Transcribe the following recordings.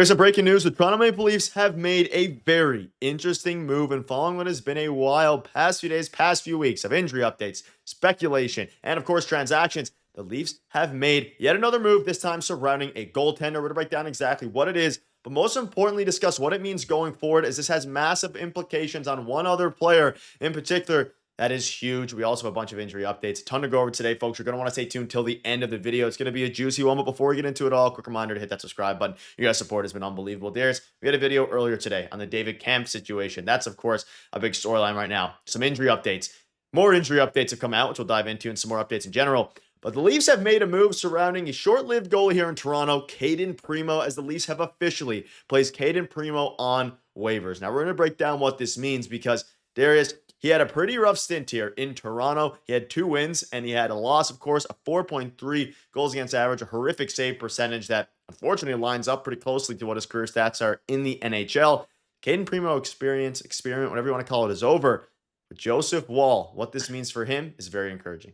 Here's some breaking news. The Toronto Maple Leafs have made a very interesting move and following what has been a wild past few days, past few weeks of injury updates, speculation, and of course transactions. The Leafs have made yet another move, this time surrounding a goaltender. We're going to break down exactly what it is, but most importantly, discuss what it means going forward, as this has massive implications on one other player in particular. That is huge. We also have a bunch of injury updates. A ton to go over today, folks. You're going to want to stay tuned till the end of the video. It's going to be a juicy one, but before we get into it all, quick reminder to hit that subscribe button. Your guys' support has been unbelievable. Darius, we had a video earlier today on the David Kampf situation. That's, of course, a big storyline right now. Some injury updates. More injury updates have come out, which we'll dive into, and some more updates in general. But the Leafs have made a move surrounding a short-lived goalie here in Toronto, Cayden Primeau, as the Leafs have officially placed Cayden Primeau on waivers. Now, we're going to break down what this means because, Darius, he had a pretty rough stint here in Toronto. He had 2 wins, and he had a loss, of course, a 4.3 goals against average, a horrific save percentage that unfortunately lines up pretty closely to what his career stats are in the NHL. Cayden Primeau experiment, whatever you want to call it, is over. But Joseph Woll, what this means for him is very encouraging.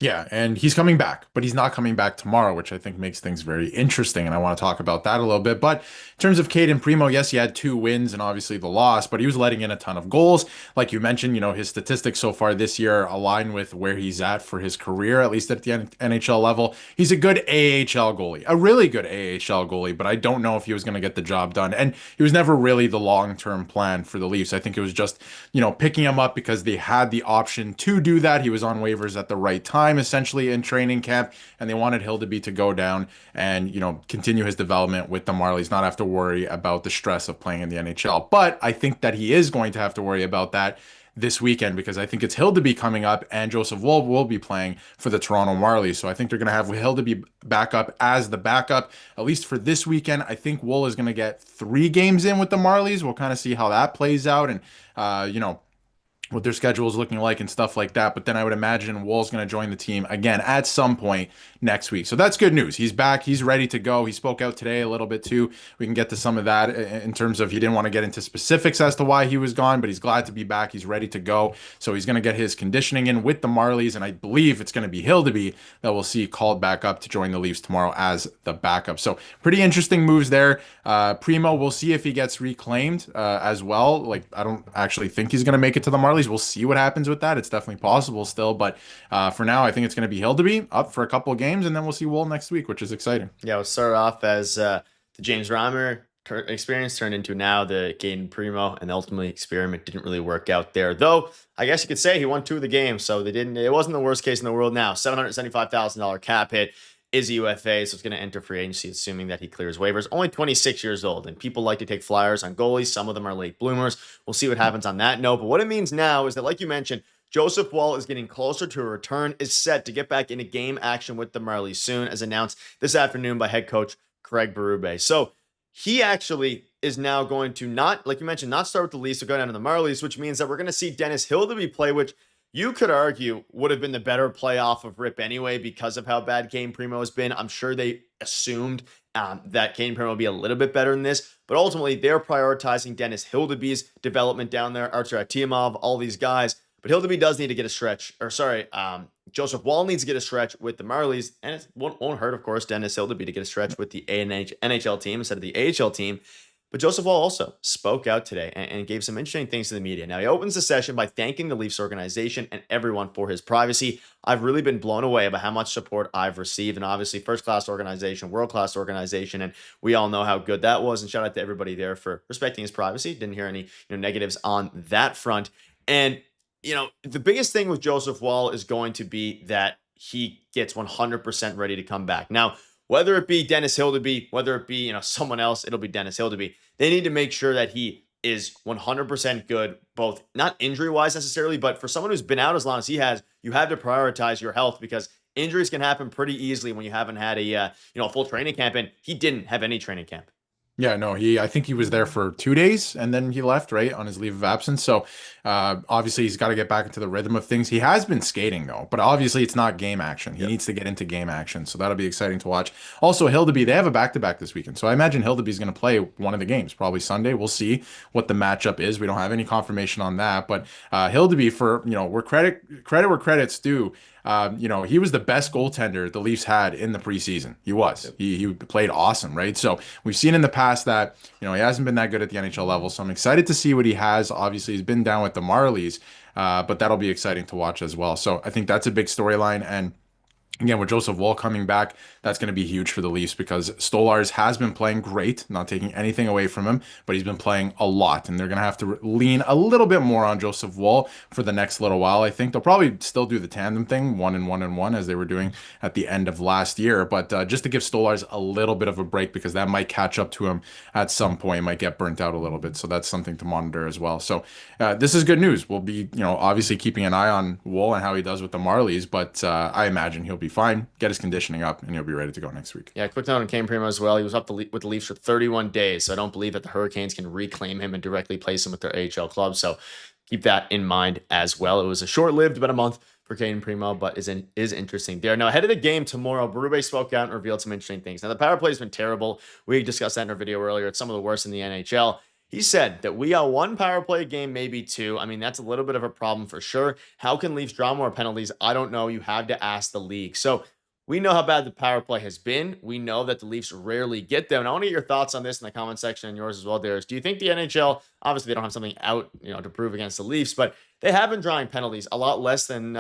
Yeah, and he's coming back, but he's not coming back tomorrow, which I think makes things very interesting, and I want to talk about that a little bit. But in terms of Cayden Primeau, yes, he had 2 wins and obviously the loss, but he was letting in a ton of goals. Like you mentioned, his statistics so far this year align with where he's at for his career, at least at the NHL level. He's a good AHL goalie, a really good AHL goalie, but I don't know if he was going to get the job done. And he was never really the long-term plan for the Leafs. I think it was just, picking him up because they had the option to do that. He was on waivers at the right time, essentially in training camp, and they wanted Hildeby to go down and continue his development with the Marlies, not have to worry about the stress of playing in the NHL. But I think that he is going to have to worry about that this weekend because I think it's Hildeby coming up and Joseph Woll will be playing for the Toronto Marlies. So I think they're going to have Hildeby back up as the backup, at least for this weekend. I think Woll is going to get 3 games in with the Marlies. We'll kind of see how that plays out and, what their schedule is looking like and stuff like that. But then I would imagine Woll's going to join the team again at some point next week. So that's good news. He's back. He's ready to go. He spoke out today a little bit too. We can get to some of that in terms of he didn't want to get into specifics as to why he was gone, but he's glad to be back. He's ready to go. So he's going to get his conditioning in with the Marlies. And I believe it's going to be Hildeby that we'll see called back up to join the Leafs tomorrow as the backup. So pretty interesting moves there. Primeau, we'll see if he gets reclaimed as well. Like, I don't actually think he's going to make it to the Marlies. We'll see what happens with that. It's definitely possible still, but for now, I think it's going to be Hildeby up for a couple of games, and then we'll see Woll next week, which is exciting. Yeah, we'll start off as the James Reimer experience turned into now the Cayden Primeau, and ultimately experiment didn't really work out there. Though, I guess you could say he won 2 of the games, so it wasn't the worst case in the world now. $775,000 cap hit. Is a UFA, so it's going to enter free agency, assuming that he clears waivers. Only 26 years old, and people like to take flyers on goalies. Some of them are late bloomers. We'll see what happens on that note. But what it means now is that, like you mentioned, Joseph Woll is getting closer to a return, is set to get back into game action with the Marlies soon, as announced this afternoon by head coach Craig Berube. So he actually is now going to not, like you mentioned, not start with the Leafs, to go down to the Marlies, which means that we're going to see Dennis Hildeby play, which you could argue would have been the better play off of Rip anyway because of how bad Cayden Primeau has been. I'm sure they assumed that Cayden Primeau would be a little bit better than this, but ultimately they're prioritizing Dennis Hildeby's development down there, Artur Akimov, all these guys. But Hildeby does need to get a stretch, Joseph Woll needs to get a stretch with the Marlies, and it won't hurt, of course, Dennis Hildeby to get a stretch with the NHL team instead of the AHL team. But Joseph Woll also spoke out today and gave some interesting things to the media. Now, he opens the session by thanking the Leafs organization and everyone for his privacy. I've really been blown away by how much support I've received. And obviously, first-class organization, world-class organization. And we all know how good that was. And shout out to everybody there for respecting his privacy. Didn't hear any negatives on that front. And, the biggest thing with Joseph Woll is going to be that he gets 100% ready to come back. Now, whether it be Dennis Hildeby, whether it be someone else, it'll be Dennis Hildeby. They need to make sure that he is 100% good, both not injury-wise necessarily, but for someone who's been out as long as he has, you have to prioritize your health because injuries can happen pretty easily when you haven't had a full training camp, and he didn't have any training camp. Yeah, no, I think he was there for 2 days and then he left, right, on his leave of absence. So obviously he's got to get back into the rhythm of things. He has been skating though, but obviously it's not game action. He needs to get into game action. So that'll be exciting to watch. Also, Hildeby, they have a back-to-back this weekend. So I imagine Hildeby's going to play one of the games, probably Sunday. We'll see what the matchup is. We don't have any confirmation on that, but Hildeby, for, where credit where credit's due, He was the best goaltender the Leafs had in the preseason. He was. He played awesome, right? So we've seen in the past that, he hasn't been that good at the NHL level. So I'm excited to see what he has. Obviously, he's been down with the Marlies, but that'll be exciting to watch as well. So I think that's a big storyline. And again, with Joseph Woll coming back, that's going to be huge for the Leafs because Stolarz has been playing great, not taking anything away from him, but he's been playing a lot. And they're going to have to lean a little bit more on Joseph Woll for the next little while. I think they'll probably still do the tandem thing, 1-1-1, as they were doing at the end of last year. But just to give Stolarz a little bit of a break because that might catch up to him at some point, might get burnt out a little bit. So that's something to monitor as well. So this is good news. We'll be, obviously keeping an eye on Woll and how he does with the Marlies, but I imagine he'll be fine, get his conditioning up, and he'll be ready to go next week. Yeah, quick note on Cayden Primeau as well. He was up with the Leafs for 31 days, so I don't believe that the Hurricanes can reclaim him and directly place him with their AHL club. So keep that in mind as well. It was a short-lived, about a month for Cayden Primeau, but is interesting there. Now, ahead of the game tomorrow, Berube spoke out and revealed some interesting things. Now, the power play has been terrible. We discussed that in our video earlier. It's some of the worst in the NHL. He said that we got one power play game, maybe two. I mean, that's a little bit of a problem for sure. How can Leafs draw more penalties? I don't know. You have to ask the league. So we know how bad the power play has been. We know that the Leafs rarely get them. And I want to get your thoughts on this in the comment section and yours as well, Darius. Do you think the NHL, obviously they don't have something out, to prove against the Leafs, but they have been drawing penalties a lot less than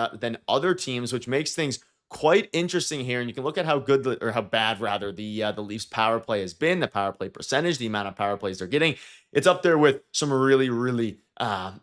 other teams, which makes things quite interesting here. And you can look at how good or how bad rather the Leafs power play has been, the power play percentage, the amount of power plays they're getting. It's up there with some really, really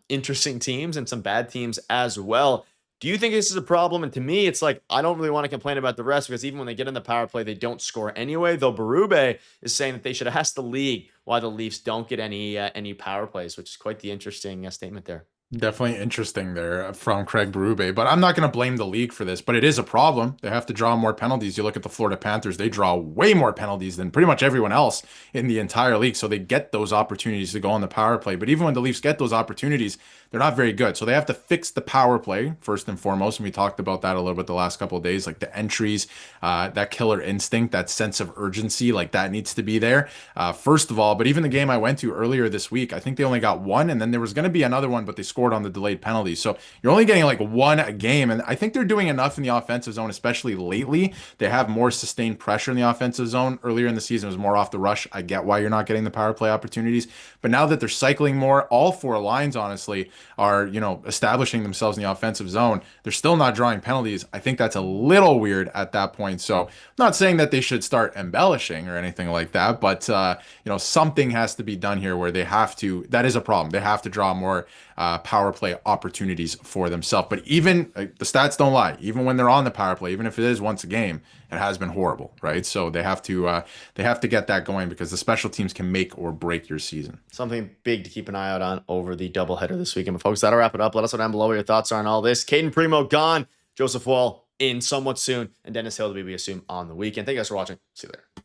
interesting teams and some bad teams as well. Do you think this is a problem? And to me, it's like, I don't really want to complain about the rest because even when they get in the power play, they don't score anyway. Though Berube is saying that they should ask the league why the Leafs don't get any power plays, which is quite the interesting statement there. Definitely interesting there from Craig Berube, but I'm not going to blame the league for this, but it is a problem. They have to draw more penalties. You look at the Florida Panthers, they draw way more penalties than pretty much everyone else in the entire league. So they get those opportunities to go on the power play. But even when the Leafs get those opportunities, they're not very good. So they have to fix the power play first and foremost. And we talked about that a little bit the last couple of days, like the entries, that killer instinct, that sense of urgency, like that needs to be there. First of all, but even the game I went to earlier this week, I think they only got one, and then there was going to be another one, but they scored on the delayed penalties. So you're only getting like one a game. And I think they're doing enough in the offensive zone, especially lately. They have more sustained pressure in the offensive zone. Earlier in the season, it was more off the rush. I get why you're not getting the power play opportunities. But now that they're cycling more, all four lines, honestly, are, establishing themselves in the offensive zone. They're still not drawing penalties. I think that's a little weird at that point. So I'm not saying that they should start embellishing or anything like that, but, something has to be done here where they have to, that is a problem. They have to draw more power play opportunities for themselves. But even the stats don't lie. Even when they're on the power play, even if it is once a game, it has been horrible, right? So they have to get that going because the special teams can make or break your season. Something big to keep an eye out on over the doubleheader this weekend. But folks, that'll wrap it up. Let us know down below what your thoughts are on all this. Cayden Primeau gone, Joseph Woll in somewhat soon, and Dennis Hill to be, we assume, on the weekend. Thank you guys for watching. See you later.